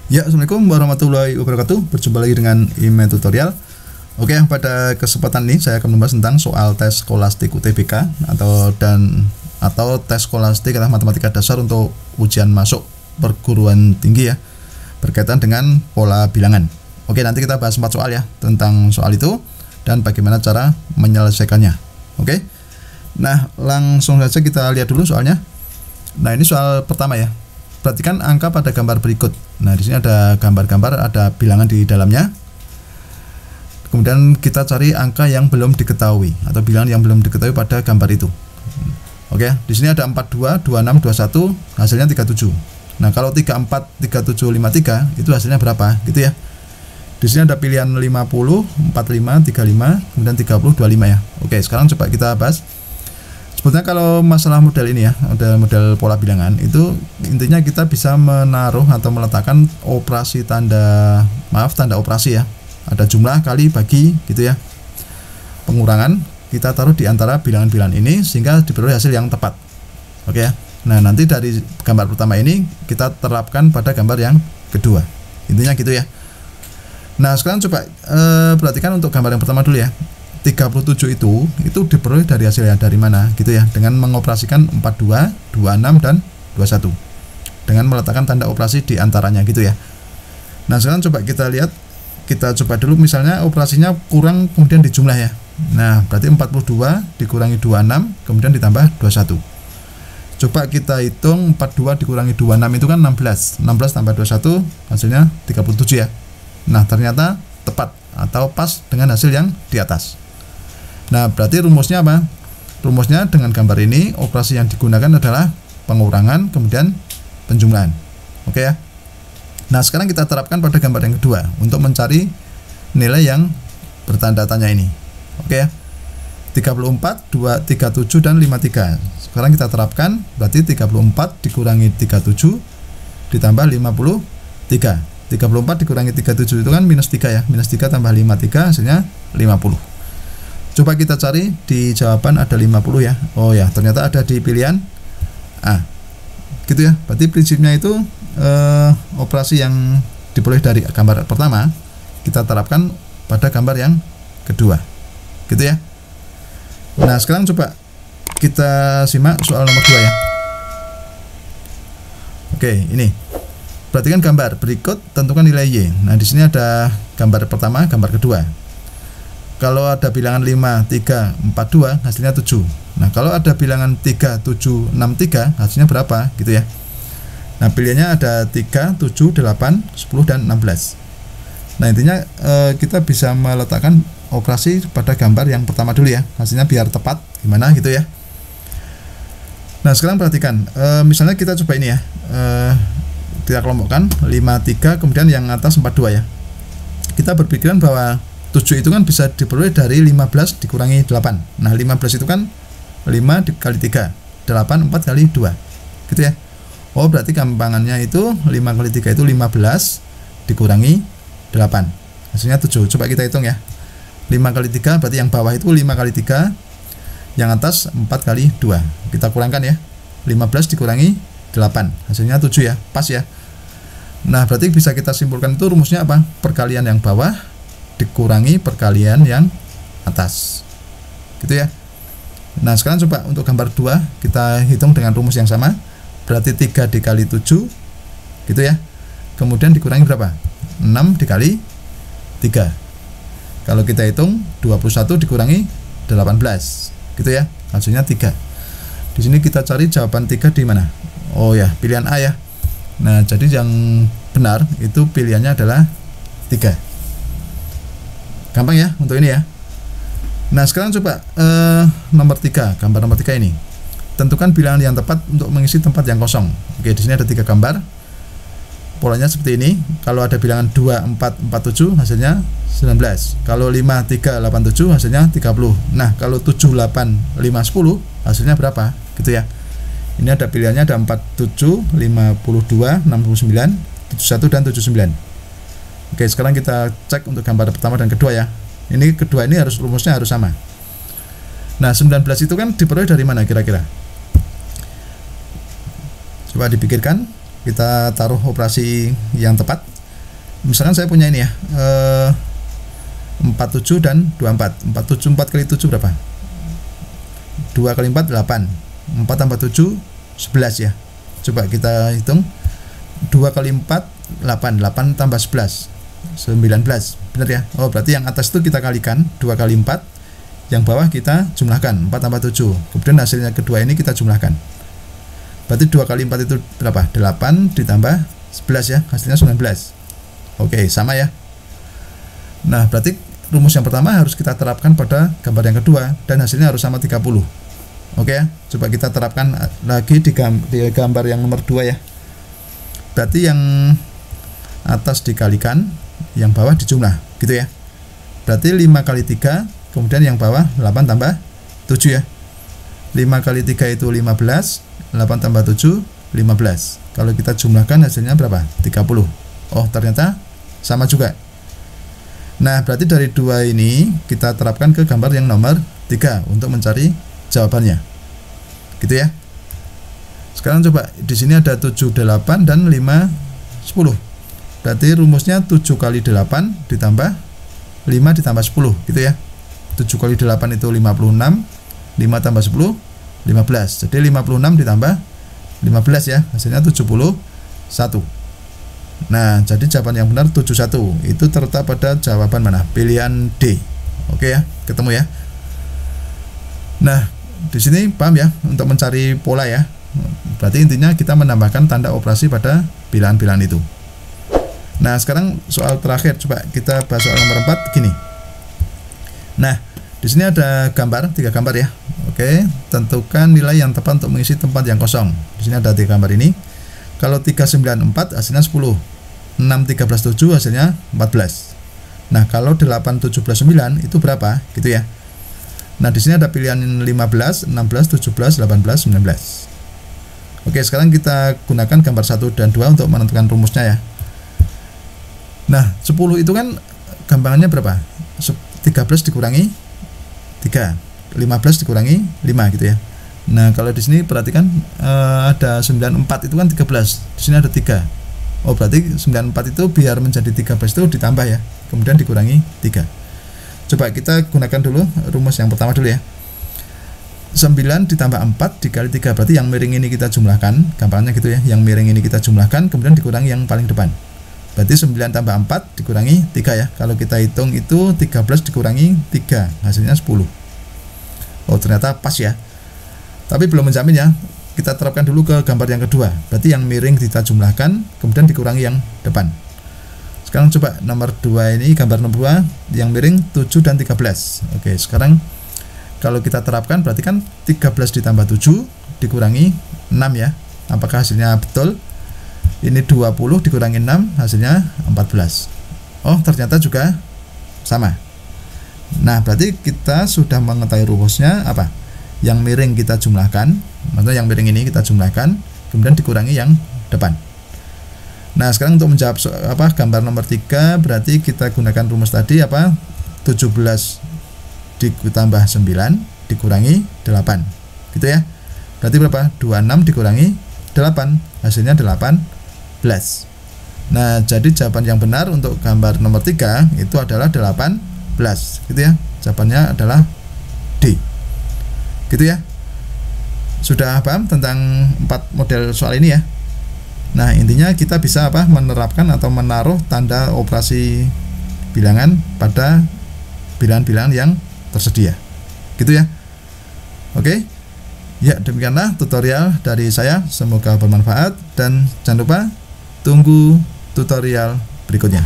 Ya, Assalamualaikum warahmatullahi wabarakatuh. Berjumpa lagi dengan IME Tutorial. Oke, pada kesempatan ini saya akan membahas tentang soal tes skolastik UTBK atau tes skolastik atau matematika dasar untuk ujian masuk perguruan tinggi ya, berkaitan dengan pola bilangan. Oke, nanti kita bahas 4 soal ya tentang soal itu dan bagaimana cara menyelesaikannya. Oke. Nah, langsung saja kita lihat dulu soalnya. Nah, ini soal pertama ya. Perhatikan angka pada gambar berikut. Nah, di sini ada gambar-gambar, ada bilangan di dalamnya. Kemudian kita cari angka yang belum diketahui atau bilangan yang belum diketahui pada gambar itu. Oke, di sini ada 42, 26, 21, hasilnya 37. Nah, kalau 34, 37, 53 itu hasilnya berapa? Gitu ya. Di sini ada pilihan 50, 45, 35, kemudian 30, 25 ya. Oke, sekarang coba kita bahas. Sebetulnya kalau masalah model ini ya, model pola bilangan itu intinya kita bisa menaruh atau meletakkan tanda operasi ya. Ada jumlah kali bagi gitu ya. Pengurangan kita taruh di antara bilangan-bilangan ini sehingga diperoleh hasil yang tepat. Oke ya. Nah, nanti dari gambar pertama ini kita terapkan pada gambar yang kedua. Intinya gitu ya. Nah, sekarang coba perhatikan untuk gambar yang pertama dulu ya. 37 itu diperoleh dari hasilnya dari mana gitu ya, dengan mengoperasikan 42, 26 dan 21 dengan meletakkan tanda operasi di antaranya gitu ya. Nah, sekarang coba kita lihat, kita coba dulu misalnya operasinya kurang kemudian dijumlah ya. Nah, berarti 42 dikurangi 26 kemudian ditambah 21. Coba kita hitung 42 dikurangi 26 itu kan 16 tambah 21 hasilnya 37 ya. Nah, ternyata tepat atau pas dengan hasil yang di atas. Nah, berarti rumusnya apa? Rumusnya dengan gambar ini operasi yang digunakan adalah pengurangan kemudian penjumlahan. Oke ya. Nah, sekarang kita terapkan pada gambar yang kedua untuk mencari nilai yang bertanda tanya ini. Oke ya. 34, 237 dan 53. Sekarang kita terapkan, berarti 34 dikurangi 37 ditambah 53. 34 dikurangi 37 itu kan minus 3 ya. Minus 3 tambah 53 hasilnya 50. Coba kita cari di jawaban ada 50 ya. Oh ya, ternyata ada di pilihan A. Gitu ya. Berarti prinsipnya itu operasi yang diperoleh dari gambar pertama kita terapkan pada gambar yang kedua. Gitu ya. Nah, sekarang coba kita simak soal nomor 2 ya. Oke, ini. Perhatikan gambar berikut, tentukan nilai Y. Nah, di sini ada gambar pertama, gambar kedua. Kalau ada bilangan 5, 3, 4, 2 hasilnya 7. Nah, kalau ada bilangan 3, 7, 6, 3 hasilnya berapa gitu ya. Nah, pilihannya ada 3, 7, 8, 10 dan 16. Nah, intinya kita bisa meletakkan operasi pada gambar yang pertama dulu ya, hasilnya biar tepat gimana gitu ya. Nah, sekarang perhatikan misalnya kita coba ini ya, kita kelompokkan 5, 3 kemudian yang atas 4, 2 ya. Kita berpikiran bahwa 7 itu kan bisa diperoleh dari 15 dikurangi 8. Nah, 15 itu kan 5 dikali 3, 8 4 kali 2 gitu ya. Oh, berarti gampangannya itu 5 kali 3 itu 15 dikurangi 8 hasilnya 7. Coba kita hitung ya. 5 kali 3 berarti yang bawah itu 5 kali 3, yang atas 4 kali 2. Kita kurangkan ya. 15 dikurangi 8 hasilnya 7 ya. Pas ya. Nah, berarti bisa kita simpulkan itu rumusnya apa? Perkalian yang bawah dikurangi perkalian yang atas gitu ya. Nah, sekarang coba untuk gambar 2 kita hitung dengan rumus yang sama, berarti 3 dikali 7 gitu ya, kemudian dikurangi berapa? 6 dikali 3. Kalau kita hitung 21 dikurangi 18 gitu ya, hasilnya 3. Di sini kita cari jawaban 3 di mana? Oh ya, pilihan A ya. Nah, jadi yang benar itu pilihannya adalah 3. Gampang ya untuk ini ya. Nah, sekarang coba nomor 3, gambar nomor 3 ini. Tentukan bilangan yang tepat untuk mengisi tempat yang kosong. Oke, di sini ada 3 gambar. Polanya seperti ini. Kalau ada bilangan 2, 4, 47 hasilnya 19. Kalau 5, 3, 8, 7 hasilnya 30. Nah, kalau 7, 8, 5, 10 hasilnya berapa? Gitu ya. Ini ada pilihannya ada 47, 52, 69, 71 dan 79. Oke, sekarang kita cek untuk gambar pertama dan kedua ya. Ini kedua ini rumusnya harus sama. Nah, 19 itu kan diperoleh dari mana kira-kira? Coba dipikirkan. Kita taruh operasi yang tepat. misalkan saya punya ini ya, 47 dan 24. 4 kali 7 berapa? 2 kali 4 8. 4 tambah 7 11 ya. Coba kita hitung. 2 kali 4 8. 8 tambah 11 19. Benar ya? Oh, berarti yang atas itu kita kalikan 2 kali 4, yang bawah kita jumlahkan 4 tambah 7. Kemudian hasilnya kedua ini kita jumlahkan. Berarti 2 kali 4 itu berapa? 8 ditambah 11 ya, hasilnya 19. Oke, sama ya. Nah, berarti rumus yang pertama harus kita terapkan pada gambar yang kedua, dan hasilnya harus sama 30. Oke ya, coba kita terapkan lagi di gambar yang nomor 2 ya. Berarti yang atas dikalikan, yang bawah dijumlah, gitu ya. Berarti 5 kali 3, kemudian yang bawah 8 tambah 7 ya. 5 kali 3 itu 15, 8 tambah 7 15. Kalau kita jumlahkan hasilnya berapa? 30. Oh, ternyata sama juga. Nah, berarti dari 2 ini kita terapkan ke gambar yang nomor 3 untuk mencari jawabannya. Gitu ya. Sekarang coba di sini ada 7 8 dan 5 10. Berarti rumusnya 7 kali 8 ditambah 5 ditambah 10, gitu ya. 7 kali 8 itu 56, 5 tambah 10 15. Jadi 56 ditambah 15 ya, hasilnya 71. Nah, jadi jawaban yang benar 71. Itu terletak pada jawaban mana? Pilihan D. Oke ya, ketemu ya. Nah, di sini paham ya untuk mencari pola ya. Berarti intinya kita menambahkan tanda operasi pada pilihan-pilihan itu. Nah, sekarang soal terakhir, coba kita bahas soal nomor 4 gini. Nah, di sini ada gambar, 3 gambar ya. Oke, tentukan nilai yang tepat untuk mengisi tempat yang kosong. Di sini ada 3 gambar ini. Kalau 394 hasilnya 10, 6 13 7 hasilnya 14. Nah, kalau 8 17 9 itu berapa? Gitu ya. Nah, di sini ada pilihan 15, 16, 17, 18, 19. Oke, sekarang kita gunakan gambar 1 dan 2 untuk menentukan rumusnya ya. Nah, 10 itu kan gampangannya berapa? 13 dikurangi 3, 15 dikurangi 5 gitu ya. Nah, kalau di sini perhatikan ada 94 itu kan 13. Di sini ada 3. Oh, berarti 94 itu biar menjadi 13 itu ditambah ya. Kemudian dikurangi 3. Coba kita gunakan dulu rumus yang pertama dulu ya. 9 ditambah 4 dikali 3, berarti yang miring ini kita jumlahkan, gampangnya gitu ya. Yang miring ini kita jumlahkan, kemudian dikurangi yang paling depan. Berarti 9 tambah 4 dikurangi 3 ya. Kalau kita hitung itu 13 dikurangi 3, hasilnya 10. Oh, ternyata pas ya. Tapi belum menjamin ya. Kita terapkan dulu ke gambar yang kedua. Berarti yang miring kita jumlahkan, kemudian dikurangi yang depan. Sekarang coba nomor 2 ini, gambar nomor 2, yang miring 7 dan 13. Oke, sekarang kalau kita terapkan berarti kan 13 ditambah 7 dikurangi 6 ya. Apakah hasilnya betul? Ini 20 dikurangi 6, hasilnya 14. Oh, ternyata juga sama. Nah, berarti kita sudah mengetahui rumusnya apa? Yang miring kita jumlahkan, maksudnya yang miring ini kita jumlahkan, kemudian dikurangi yang depan. Nah, sekarang untuk menjawab gambar nomor 3, berarti kita gunakan rumus tadi apa? 17 ditambah 9 dikurangi 8. Gitu ya. Berarti berapa? 26 dikurangi 8, hasilnya 18. Nah, jadi jawaban yang benar untuk gambar nomor 3 itu adalah 18. Gitu ya. Jawabannya adalah D. Gitu ya. Sudah paham tentang 4 model soal ini ya. Nah, intinya kita bisa menerapkan atau menaruh tanda operasi bilangan pada bilangan-bilangan yang tersedia. Gitu ya. Oke. Ya, demikianlah tutorial dari saya. Semoga bermanfaat dan jangan lupa tunggu tutorial berikutnya.